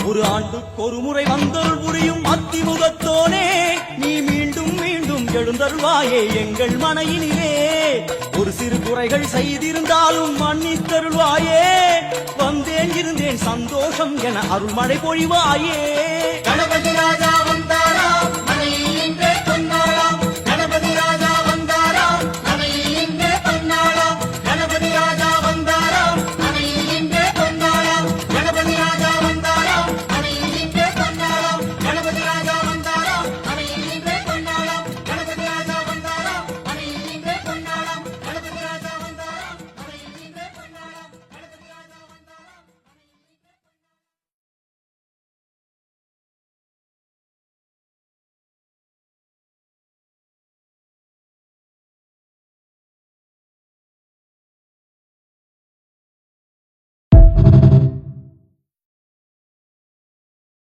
ஒரு ஆண்டுக்கு ஒரு முறை வந்தருள் புரியும் அத்திமுகத்தோனே நீ மீண்டும் மீண்டும் எழுந்தருள்வாயே எங்கள் மனையினிலே ஒரு சிறு குறைகள் செய்திருந்தாலும் மன்னித்தருள்வாயே வந்தேன் இருந்தேன் சந்தோஷம் என அருள்மழை பொழிவாயே கணபதி ராஜா